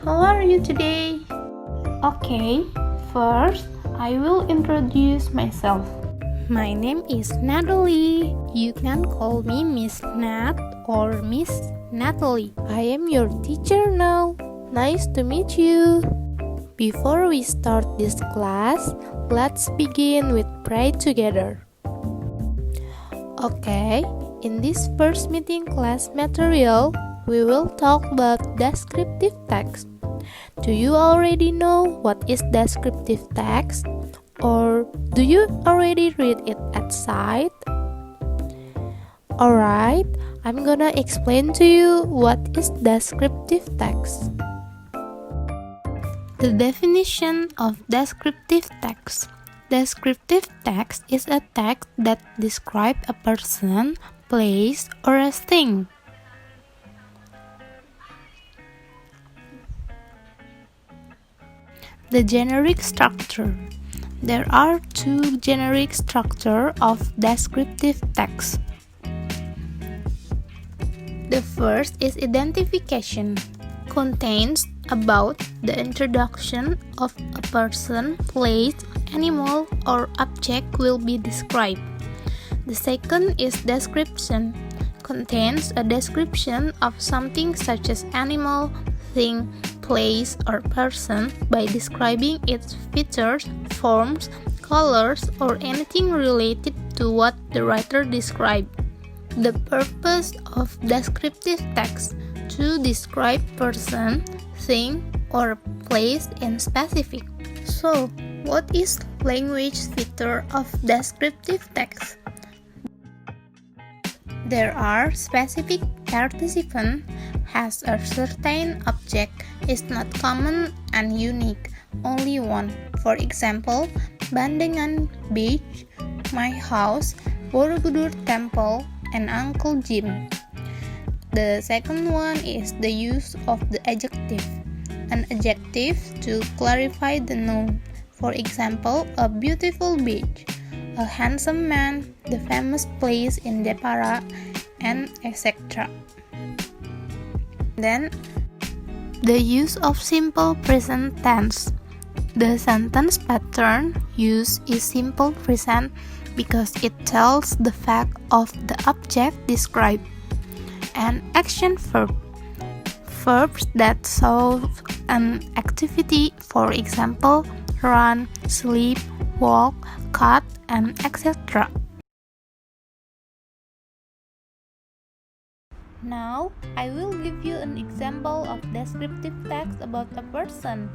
how are you today? Okay, first I will introduce myself. My name is Natalie. You can call me Miss Nat or Miss Natalie. I am your teacher now. Nice to meet you. Before we start this class, let's begin with pray together. Okay, in this first meeting class material, we will talk about descriptive text. Do you already know what is descriptive text? Or do you already read it at sight? Alright, I'm gonna explain to you what is descriptive text. The definition of descriptive text. Descriptive text is a text that describes a person, place, or a thing. The generic structure. There are two generic structures of descriptive text. The first is identification. Contains about the introduction of a person, place, animal, or object will be described. The second is description. Contains a description of something such as animal, thing, place, or person by describing its features, forms, colors, or anything related to what the writer described. The purpose of descriptive text to describe person, thing, or place in specific. So, what is language feature of descriptive text? There are specific participant, has a certain object, is not common and unique, only one. For example, Bandengan Beach, my house, Borobudur Temple, and Uncle Jim. The second one is the use of the adjective. An adjective to clarify the noun. For example, a beautiful beach, a handsome man, the famous place in Depara, and etc. Then, the use of simple present tense. The sentence pattern used is simple present because it tells the fact of the object described. And action verb. Verbs that solve an activity, for example, run, sleep, walk, cut, and etc. Now, I will give you an example of descriptive text about a person.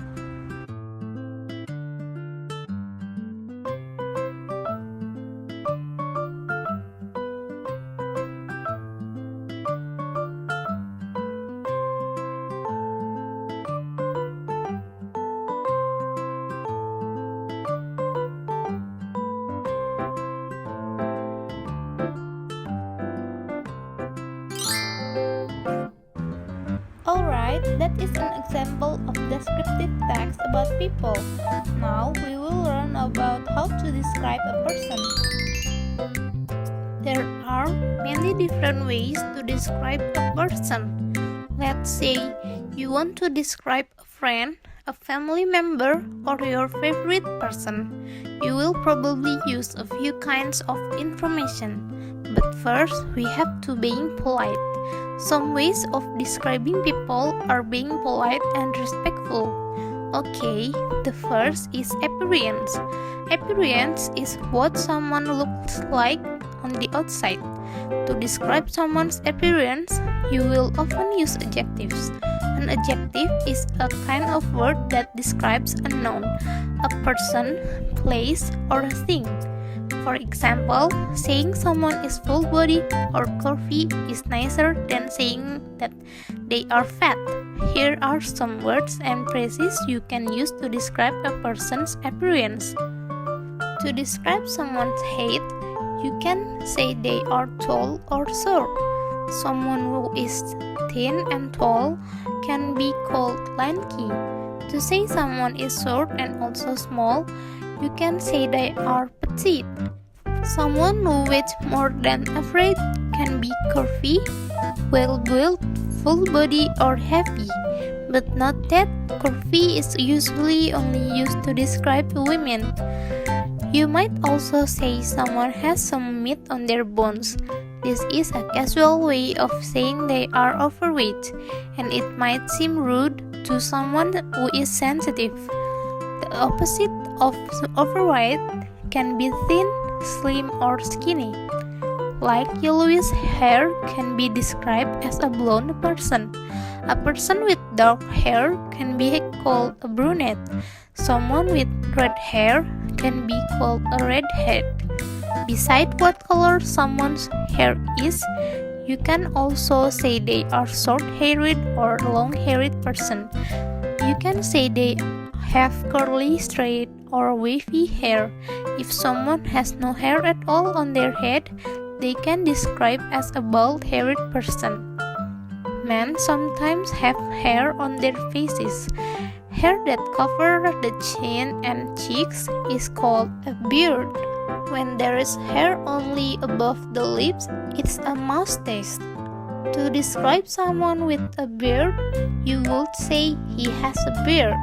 Alright, that is an example of descriptive text about people. Now we will learn about how to describe a person. There are many different ways to describe a person. Let's say you want to describe a friend, a family member, or your favorite person. You will probably use a few kinds of information. But first, we have to be polite. Some ways of describing people are being polite and respectful. Okay, the first is appearance. Appearance is what someone looks like on the outside. To describe someone's appearance, you will often use adjectives. An adjective is a kind of word that describes a noun, a person, place, or a thing. For example, saying someone is full-bodied or curvy is nicer than saying that they are fat. Here are some words and phrases you can use to describe a person's appearance. To describe someone's height, you can say they are tall or short. Someone who is thin and tall can be called lanky. To say someone is short and also small, you can say they are petite. Someone who weighs more than average can be curvy, well-built, full body, or heavy. But note that curvy is usually only used to describe women. You might also say someone has some meat on their bones. This is a casual way of saying they are overweight, and it might seem rude to someone who is sensitive. The opposite of overweight can be thin, slim, or skinny. Like yellowish hair can be described as a blonde person. A person with dark hair can be called a brunette. Someone with red hair can be called a redhead. Besides what color someone's hair is, you can also say they are short-haired or long-haired person. You can say they have curly, straight, or wavy hair. If someone has no hair at all on their head, they can describe as a bald-haired person. Men sometimes have hair on their faces. Hair that covers the chin and cheeks is called a beard. When there is hair only above the lips, it's a mustache. To describe someone with a beard, you would say he has a beard.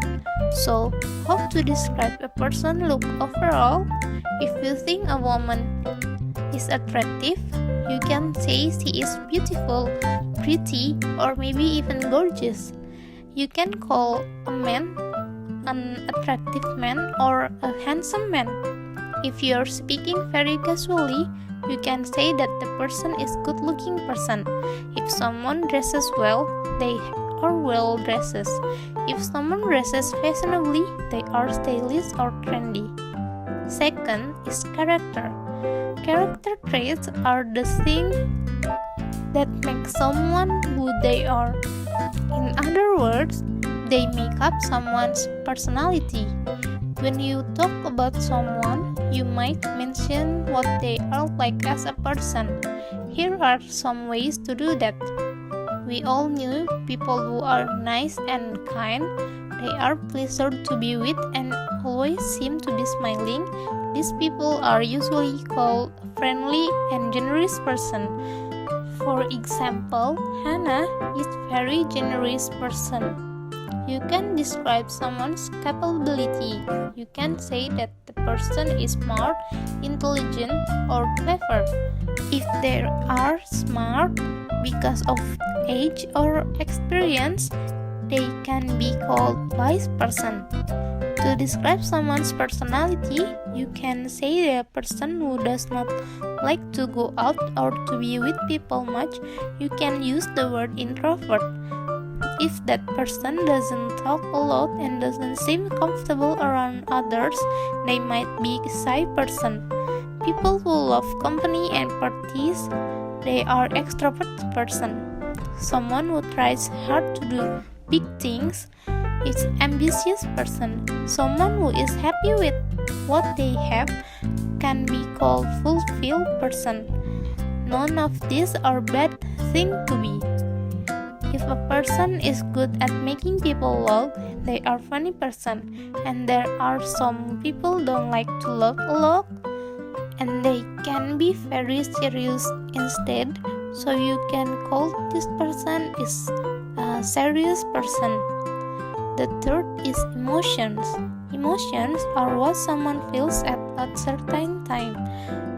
So, how to describe a person look overall? If you think a woman is attractive, you can say she is beautiful, pretty, or maybe even gorgeous. You can call a man an attractive man or a handsome man. If you are speaking very casually, you can say that the person is good-looking person. If someone dresses well, they are well dressed. If someone dresses fashionably, they are stylish or trendy. Second is character. Character traits are the things that make someone who they are. In other words, they make up someone's personality. When you talk about someone, you might mention what they are like as a person. Here are some ways to do that. We all know people who are nice and kind. They are pleasant to be with and always seem to be smiling. These people are usually called a friendly and generous person. For example, Hannah is a very generous person. You can describe someone's capability. You can say that the person is smart, intelligent, or clever. If they are smart because of age or experience, they can be called wise person. To describe someone's personality, you can say a person who does not like to go out or to be with people much. You can use the word introvert. If that person doesn't talk a lot and doesn't seem comfortable around others, they might be a shy person. People who love company and parties, they are extrovert person. Someone who tries hard to do big things is ambitious person. Someone who is happy with what they have can be called fulfilled person. None of these are bad thing to be. If a person is good at making people laugh, they are funny person. And there are some people don't like to laugh a lot, and they can be very serious instead. So you can call this person is a serious person. The third is emotions. Emotions are what someone feels at a certain time.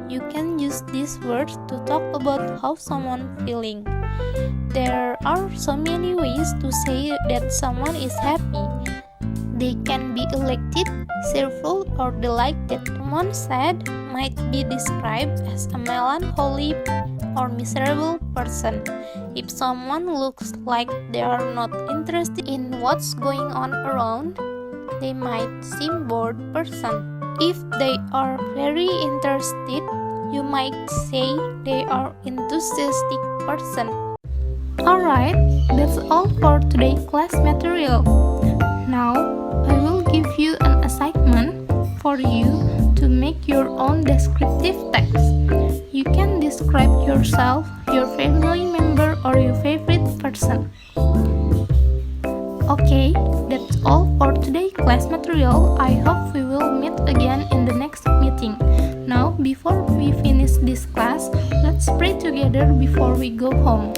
You can use these words to talk about how someone feeling. There are so many ways to say that someone is happy. They can be elated, cheerful, or delighted. One said might be described as a melancholy or miserable person. If someone looks like they are not interested in what's going on around, they might seem bored person. If they are very interested, you might say they are enthusiastic person. Alright, that's all for today's class material. Now, I will give you an assignment for you to make your own descriptive text. You can describe yourself, your family member, or your favorite person. Okay, that's all for today's class material. I hope we will meet again in the next meeting. Now, before we finish this class, let's pray together before we go home.